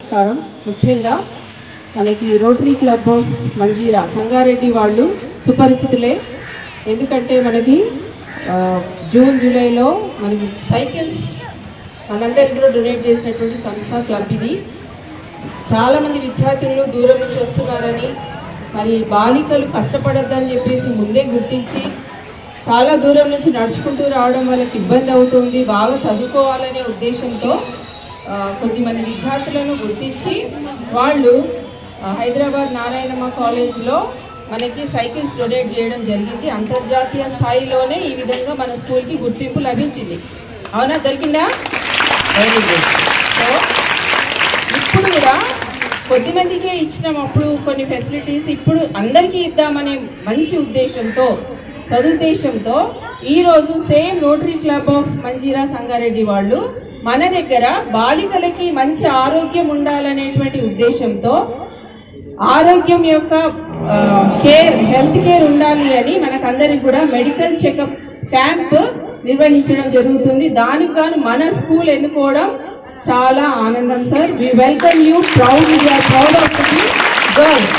నమస్కారం. ముఖ్యంగా మనకి రోటరీ క్లబ్ మంజీరా సంగారెడ్డి వాళ్ళు సుపరిచితులే. ఎందుకంటే మనకి జూన్ జూలైలో మనకి సైకిల్స్ మనందరికీ కూడా డొనేట్ చేసినటువంటి సంస్థ క్లబ్ ఇది. చాలామంది విద్యార్థులు దూరం నుంచి వస్తున్నారని, మరి బాలికలు కష్టపడొద్దని చెప్పేసి ముందే గుర్తించి చాలా దూరం నుంచి నడుచుకుంటూ రావడం వాళ్ళకి ఇబ్బంది అవుతుంది, బాగా చదువుకోవాలనే ఉద్దేశంతో కొద్దిమంది విద్యార్థులను గుర్తించి వాళ్ళు హైదరాబాద్ నారాయణమ్మ కాలేజ్లో మనకి సైకిల్స్ డొనేట్ చేయడం జరిగింది. అంతర్జాతీయ స్థాయిలోనే ఈ విధంగా మన స్కూల్కి గుర్తింపు లభించింది. అవునా, దొరికిందా? Very good. సో ఇప్పుడు కూడా కొద్దిమందికే ఇచ్చినప్పుడు కొన్ని ఫెసిలిటీస్ ఇప్పుడు అందరికీ ఇద్దామనే మంచి ఉద్దేశంతో, సదుద్దేశంతో ఈరోజు same rotary club of Manjira Sangareddy వాళ్ళు మన దగ్గర బాలికలకి మంచి ఆరోగ్యం ఉండాలనేటువంటి ఉద్దేశంతో, ఆరోగ్యం యొక్క హెల్త్ కేర్ ఉండాలి అని మనకందరికి కూడా మెడికల్ చెకప్ క్యాంప్ నిర్వహించడం జరుగుతుంది. దానికి గాను మన స్కూల్ ఎన్నుకోవడం చాలా ఆనందం sir. We welcome you, proud of the girls.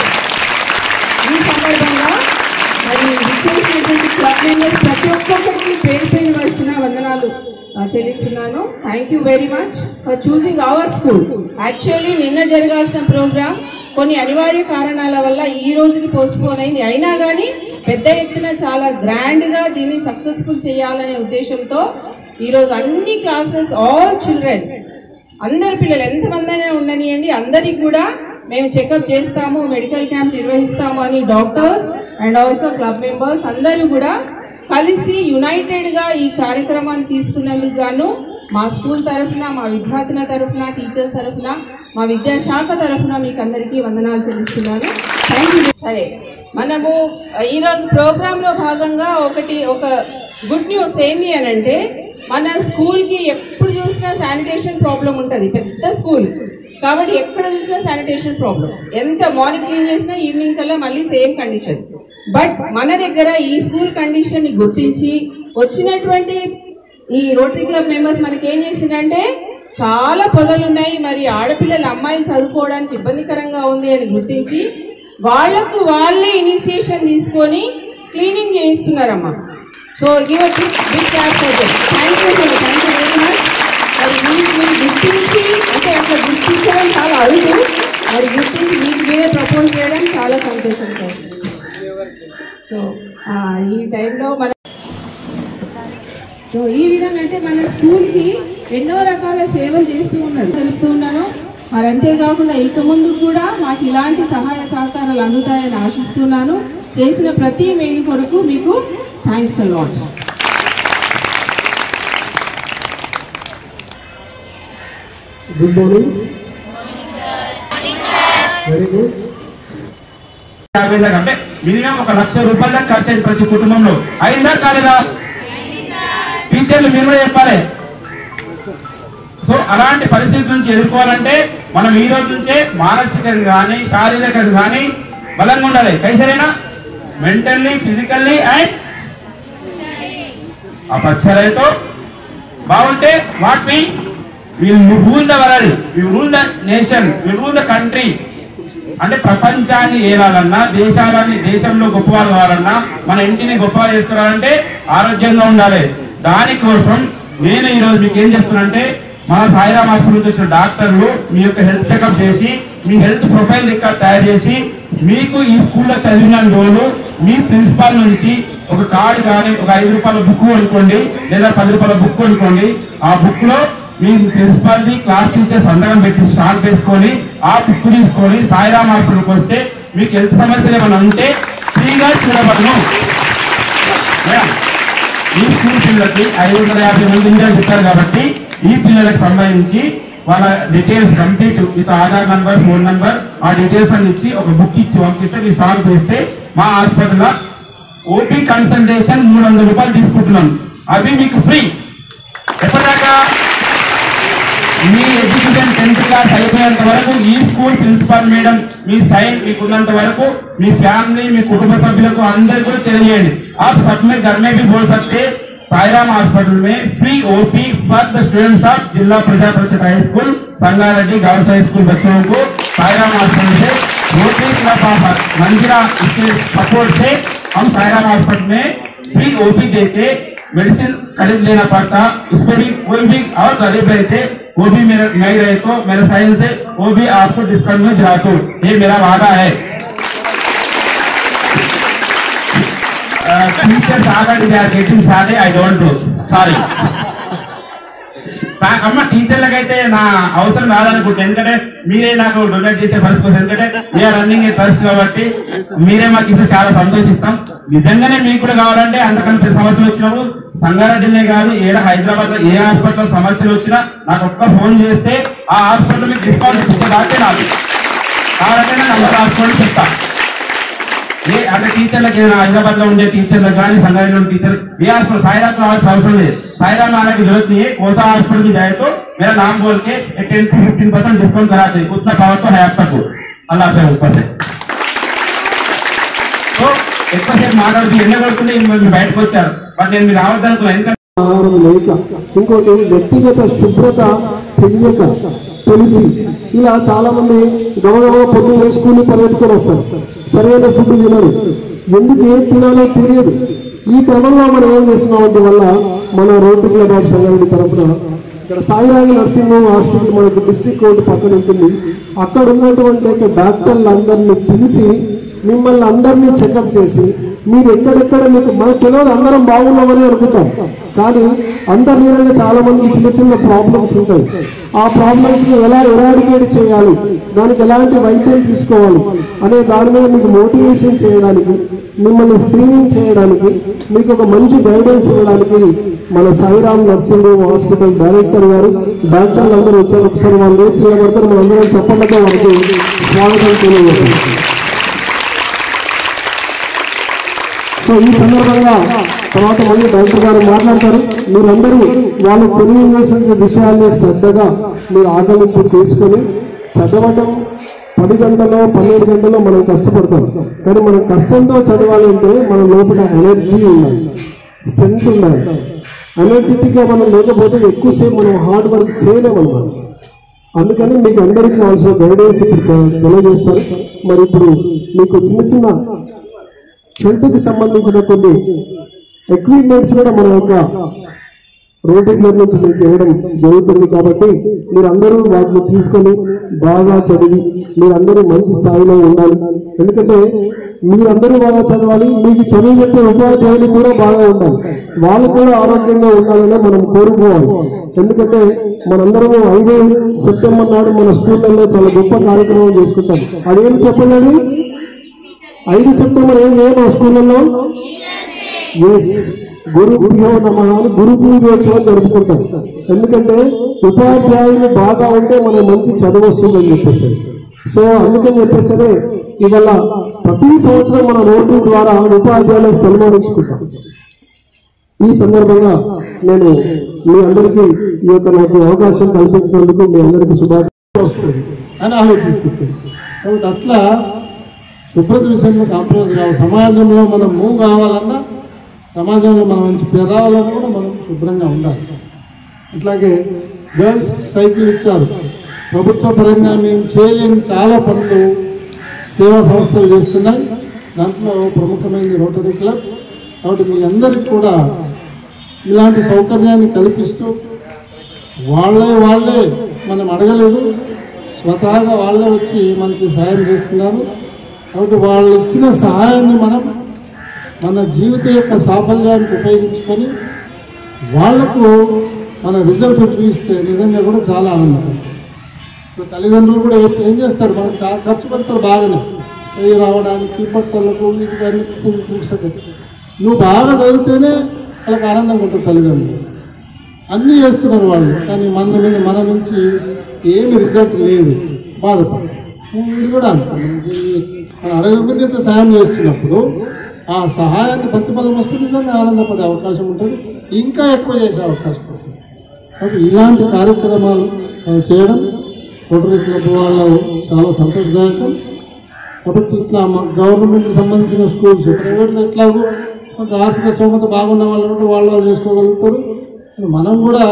ఈ సందర్భంగా మరి విచ్చేసినటువంటి క్లబ్ మెంబర్స్ ప్రతి ఒక్కొక్కరికి పేరు పేరు వస్తున్న వందనాలు చెల్లిస్తున్నాను. Thank you very much for choosing our school. Actually నిన్న జరగాల్సిన ప్రోగ్రామ్ కొన్ని అనివార్య కారణాల వల్ల ఈ రోజుకి పోస్ట్ పోన్ అయింది. అయినా కానీ పెద్ద ఎత్తున చాలా గ్రాండ్ గా దీన్ని సక్సెస్ఫుల్ చేయాలనే ఉద్దేశంతో ఈరోజు అన్ని క్లాసెస్, ఆల్ చిల్డ్రన్, అందరి పిల్లలు ఎంతమంది అయినా ఉండనియండి, అందరికి కూడా మేము చెకప్ చేస్తాము, మెడికల్ క్యాంప్ నిర్వహిస్తాము అని doctors and also club members అందరూ కూడా కలిసి యునైటెడ్ గా ఈ కార్యక్రమాన్ని తీసుకున్నందుకు గాను మా స్కూల్ తరఫున, మా విద్యార్థుల తరఫున, టీచర్స్ తరఫున, మా విద్యాశాఖ తరఫున మీకు అందరికీ వందనాలు చెల్లిస్తున్నాను. Thank you. సరే, మనము ఈరోజు ప్రోగ్రామ్ లో భాగంగా ఒక గుడ్ న్యూస్ ఏంటి అని అంటే, మన స్కూల్ కి ఎప్పుడు చూసినా శానిటేషన్ ప్రాబ్లం ఉంటుంది. పెద్ద స్కూల్ కాబట్టి ఎక్కడ చూసినా శానిటేషన్ ప్రాబ్లం. ఎంత మార్నింగ్ క్లీన్ చేసినా ఈవినింగ్ కల్లా మళ్ళీ సేమ్ కండిషన్. బట్ మన దగ్గర ఈ స్కూల్ కండిషన్ ని గుర్తించి వచ్చినటువంటి ఈ రోటరీ క్లబ్ మెంబర్స్ మనకి ఏం చేసిందంటే, చాలా పొదలున్నాయి, మరి ఆడపిల్లల అమ్మాయిలు చదువుకోవడానికి ఇబ్బందికరంగా ఉంది అని గుర్తించి వాళ్లకు వాళ్ళే ఇనిషియేషన్ తీసుకొని క్లీనింగ్ చేయిస్తున్నారమ్మా. So give a big clap for them. Thank you very much. మరి మీరు గుర్తించి, అంటే అట్లా గుర్తించడం చాలా అరుదు, మరి గుర్తించి మీకు మీరే ప్రపోజ్ చేయడం చాలా సంతోషం సార్. సో ఈ టైంలో సో ఈ విధంగా అంటే మన స్కూల్కి ఎన్నో రకాల సేవలు చేస్తూ ఉన్నాను. మరి అంతేకాకుండా ఇక ముందు కూడా మాకు ఇలాంటి సహాయ సహకారాలు అందుతాయని ఆశిస్తున్నాను. చేసిన ప్రతి మేలు కొరకు మీకు thanks a lot. Good morning. Very good. అంటే మినిమం 1,00,000 రూపాయల దాకా ఖర్చు అయింది ప్రతి కుటుంబంలో. అయిందా కాలేదా? టీచర్లు మీరు కూడా చెప్పాలి. సో అలాంటి పరిస్థితి నుంచి ఎదుర్కోవాలంటే మనం ఈ రోజు నుంచే మానసికంగా కానీ శారీరకంగా కానీ బలంగా ఉండాలి. కైసరేనా? మెంటల్లీ, ఫిజికల్లీ అండ్ आप अच्छा रहे तो బాగుంటే what we will rule the world, we rule the nation, we rule the country. అంటే ప్రపంచాన్ని ఏలాలన్నా, దేశంలో గొప్పవాళ్ళు కావాలన్నా, మన ఇంటిని గొప్పగా చేసుకురావాలంటే ఆరోగ్యంగా ఉండాలి. దానికోసం నేను ఈరోజు మీకు ఏం చెప్తున్నానంటే, మన సాయిరామ్ హాస్పిటల్ నుంచి వచ్చిన డాక్టర్లు మీ యొక్క హెల్త్ చెకప్ చేసి, మీ హెల్త్ ప్రొఫైల్ రికార్డ్ తయారు చేసి, మీకు ఈ స్కూల్లో చదివిన రోజులు మీ ప్రిన్సిపాల్ నుంచి ఒక కార్డు కానీ, ఒక 5 రూపాయల బుక్ కొనుక్కోండి, లేదా 10 రూపాయల బుక్ కొనుక్కోండి. ఆ బుక్ లో మీ ప్రిన్సిపాల్ ది, క్లాస్ టీచర్ సంతకం పెట్టి స్టాంప్ వేసుకొని ఆ బుక్ తీసుకొని సాయిరామ్ హాస్పిటల్కి వస్తే మీకు హెల్త్ సమస్యలు ఏమైనా ఉంటే ఫ్రీగా చూడబడను. ఈ స్కూల్ పిల్లలకి 550 మంది ఇండియా చెప్పారు కాబట్టి ఈ పిల్లలకు సంబంధించి వాళ్ళ details complete with Aadhaar number, phone number, ఆ డీటెయిల్స్ అని ఇచ్చి ఒక బుక్ ఇచ్చి పంపిస్తే మీ స్టాంప్ వేస్తే మా హాస్పిటల్లో ఓపీ కన్సల్టేషన్ 300 రూపాయలు తీసుకుంటున్నాం. అవి మీకు ఫ్రీ. ఎప్పటిదాకా? మీ ఎడ్యుకేషన్ 10th క్లాస్ అయిపోయేంత వరకు ఈ స్కూల్ ప్రిన్సిపాల్ మేడం మీ సైన్ మీకు ఉన్నంత వరకు మీ ఫ్యామిలీ, మీ కుటుంబ సభ్యులకు అందరికీ కూడా తెలియజేయండి. आप सब में घर में भी बोल सकते साईराम हॉस्पिटल में free OP for the students of जिला प्रजा परिषद high school Sangareddy girls high school बच्चों को साईराम हॉस्पिटल से रोटरी क्लब ऑफ मंजिरा इसके सपोर्ट से हम साईराम हॉस्पिटल में फ्री ओपी देके मेडिसिन खरीद लेना पड़ता। उस पर भी कोई भी और गरीब रहते वो भी मेरे नहीं रहे तो मेरे साइन से वो भी आपको डिस्काउंट में दिला दूं, ये मेरा वादा है। Teachers already they are getting sorry, I don't do sorry. అమ్మ టీచర్లకైతే నా అవసరం రాదనుకుంటా, ఎందుకంటే మీరే నాకు డొనేట్ చేసే పరిస్థితి, ఎందుకంటే వీఆర్ రన్నింగ్ ఏ ట్రస్ట్ కాబట్టి మీరే మాకు ఇస్తే చాలా సంతోషిస్తాం. నిజంగానే మీకు కూడా కావాలంటే అంతకంటే సమస్యలు వచ్చినప్పుడు సంగారెడ్డినే కాదు ఏడా హైదరాబాద్ లో ఏ హాస్పిటల్ సమస్యలు వచ్చినా నాకు ఒక్క ఫోన్ చేస్తే ఆ హాస్పిటల్ మీకు డిస్కౌంట్ ఇచ్చేదాకే నాకు కావాలంటే నేను అందరూ హాస్పిటల్ చెప్తా. ये अगर टीचर लगे हैदराबाद में उनके टीचर लगाने संगारेड्डी में टीचर ये हॉस्पिटल साईराम का हॉस्पिटल है, साईराम आने की जरूरत नहीं है। कौन सा हॉस्पिटल भी जाए तो मेरा नाम बोल के 10 to 15% डिस्काउंट कराते हैं, उतना पावर तो है आप तक अल्लाह से ऊपर से। तो ఎక్కువ సేపు మాట్లాడుతూ ఎండ కొడుతుంటే మీరు బయటకు వచ్చారు, బట్ నేను మీరు రావద్దనుకున్నాను ఎందుకంటే ఆహారం లేక, ఇంకోటి వ్యక్తిగత శుభ్రత తెలియక తెలిసి ఇలా చాలా మంది గమగమ పొద్దున్న స్కూల్ పరిగెత్తుకొని వస్తారు, సరైన ఫుడ్ తినరు, ఎందుకు ఏం తినాలో తెలియదు. ఈ క్రమంలో మనం ఏం చేస్తున్నామంటే వల్ల మన రోటరీ క్లబ్ ఆఫ్ సంగారెడ్డి తరఫున ఇక్కడ సాయిరామ్ నర్సింగ్ హోమ్ హాస్పిటల్ మనకు డిస్ట్రిక్ట్ కోర్టు పక్కన ఉంటుంది, అక్కడ ఉన్నటువంటి డాక్టర్లందరినీ పిలిచి మిమ్మల్ని అందరినీ చెకప్ చేసి మీరు ఎక్కడెక్కడ మీకు మనకు తెలియదు, అందరం బాగున్నామని అనుకుంటాం, కానీ అంతర్లీనంగా చాలా మందికి చిన్న చిన్న ప్రాబ్లమ్స్ ఉంటాయి. ఆ ప్రాబ్లమ్స్ ని ఎలా ఎరాడికేట్ చేయాలి, దానికి ఎలాంటి వైద్యం తీసుకోవాలి అనే దాని మీద మీకు మోటివేషన్ చేయడానికి, మిమ్మల్ని స్క్రీనింగ్ చేయడానికి, మీకు ఒక మంచి గైడెన్స్ ఇవ్వడానికి మన Sairam nursing home hospital director గారు డాక్టర్లు అందరూ వచ్చారు. ఒకసారి వాళ్ళు వేసి నిలబడతారు, మనందరం చెప్పడంతో వాళ్ళకి స్వాగతం తెలియజేస్తాం. సో ఈ సందర్భంగా తర్వాత మళ్ళీ డాక్టర్ గారు మాట్లాడతారు. మీరందరూ వాళ్ళు తెలియజేసిన విషయాల్ని శ్రద్ధగా మీరు ఆకలింపు చేసుకొని చదవడం 10 గంటలో 12 గంటలో మనం కష్టపడతాం, కానీ మనం కష్టంతో చదవాలి అంటే మన లోపల ఎనర్జీ ఉండాలి, స్ట్రెంత్ ఉండాలి. ఎనర్జెటిక్గా మనం లేకపోతే ఎక్కువసేపు మనం హార్డ్ వర్క్ చేయలేమన్నమాట. అందుకని మీకు అందరికీ కావాల్సిన గైడెన్స్ ఇప్పుడు తెలియజేస్తారు. మరి ఇప్పుడు మీకు చిన్న చిన్న హెల్త్కి సంబంధించిన కొన్ని ఎక్విప్మెంట్స్ కూడా మన యొక్క రోటరీ క్లబ్ నుంచి మీకు ఇవ్వడం జరుగుతుంది. కాబట్టి మీరందరూ వాటిని తీసుకొని బాగా చదివి మీరందరూ మంచి స్థాయిలో ఉండాలి. ఎందుకంటే మీరందరూ బాగా చదవాలి, మీకు చదువు చెప్పే ఉపాధ్యాయులు కూడా బాగా ఉండాలి, వాళ్ళు కూడా ఆరోగ్యంగా ఉండాలని మనం కోరుకోవాలి. ఎందుకంటే మనందరం 5 సెప్టెంబర్ నాడు మన స్కూళ్ళల్లో చాలా గొప్ప కార్యక్రమం చేసుకుంటాం. అదేంటి చెప్పండి, 5 సెప్టెంబర్ ఏం చేయాలి మా స్కూళ్ళల్లో? ఎస్, గురు పూజో నమః అని గురు పూజోత్సవం జరుపుకుంటాం. ఎందుకంటే ఉపాధ్యాయులు బాగా ఉంటే మనం మంచి చదువు వస్తుందని చెప్పేసి. సో అందుకని చెప్పేసరే ఇవాళ ప్రతి సంవత్సరం మన రోటరీ ద్వారా ఉపాధ్యాయులను సన్మానించుకుంటాం. ఈ సందర్భంగా నేను మీ అందరికీ ఈ యొక్క నాకు అవకాశం కల్పించినందుకు మీ అందరికీ శుభాకాంక్షలు వస్తుంది అని ఆలోచిస్తుంది. కాబట్టి అట్లా శుభ్రత విషయంలో కాంప్రమైజ్ కావాలి. సమాజంలో మనం మూవ్ కావాలన్నా, సమాజంలో మనం మంచి పేరు రావాలన్నా కూడా మనం శుభ్రంగా ఉండాలి. అట్లాగే గర్ల్స్ సైకిల్ ఇచ్చారు. ప్రభుత్వ పరంగా మేము చేయలేని చాలా పనులు సేవా సంస్థలు చేస్తున్నాయి. దాంట్లో ప్రముఖమైనది రోటరీ క్లబ్. కాబట్టి మీ అందరికీ కూడా ఇలాంటి సౌకర్యాన్ని కల్పిస్తూ వాళ్ళే మనం అడగలేదు, స్వతహాగా వాళ్ళే వచ్చి మనకి సహాయం చేస్తున్నారు. కాబట్టి వాళ్ళు ఇచ్చిన సహాయాన్ని మనం మన జీవిత యొక్క సాఫల్యానికి ఉపయోగించుకొని వాళ్లకు మన రిజల్ట్ చూపిస్తే నిజంగా కూడా చాలా ఆనందం. ఇప్పుడు తల్లిదండ్రులు కూడా ఏం చేస్తారు, మనకు చాలా ఖర్చు పెడతారు బాగానే రావడానికి, బట్టలకు, పుస్తకం. నువ్వు బాగా చదివితేనే వాళ్ళకి ఆనందంగా ఉంటుంది. తల్లిదండ్రులు అన్నీ చేస్తున్నారు వాళ్ళు, కానీ మన నుంచి ఏమి రిజల్ట్ లేదు, బాధపడదు. ఇది కూడా అంటారు, మన అడగకుండా సహాయం చేస్తున్నప్పుడు ఆ సహాయానికి ప్రతిఫలం వస్తే నిజంగా ఆనందపడే అవకాశం ఉంటుంది, ఇంకా ఎక్కువ చేసే అవకాశం ఉంటుంది. కాబట్టి ఇలాంటి కార్యక్రమాలు చేయడం రోటరీ క్లబ్ వాళ్ళు చాలా సంతోషదాయకం. కాబట్టి ఇట్లా గవర్నమెంట్కి సంబంధించిన స్కూల్స్, ప్రైవేట్లో ఎట్లాగో కొంత ఆర్థిక స్తోమత బాగున్న వాళ్ళు వాళ్ళు చేసుకోగలుగుతారు. మనం కూడా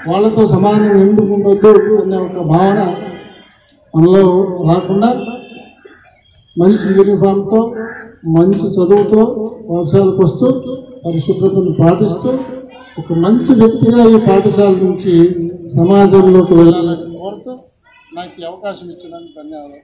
వాళ్ళతో సమానంగా ఎందుకు ఉండొద్దు అనే ఒక భావన మనలో రాకుండా మంచి యూనిఫామ్తో మంచి చదువుతో పాఠశాలకు వస్తూ పరిశుభ్రతను పాటిస్తూ ఒక మంచి వ్యక్తిగా ఈ పాఠశాల నుంచి సమాజంలోకి వెళ్ళాలని కోరుతూ నాకు ఈ అవకాశం ఇచ్చినందుకు ధన్యవాదాలు.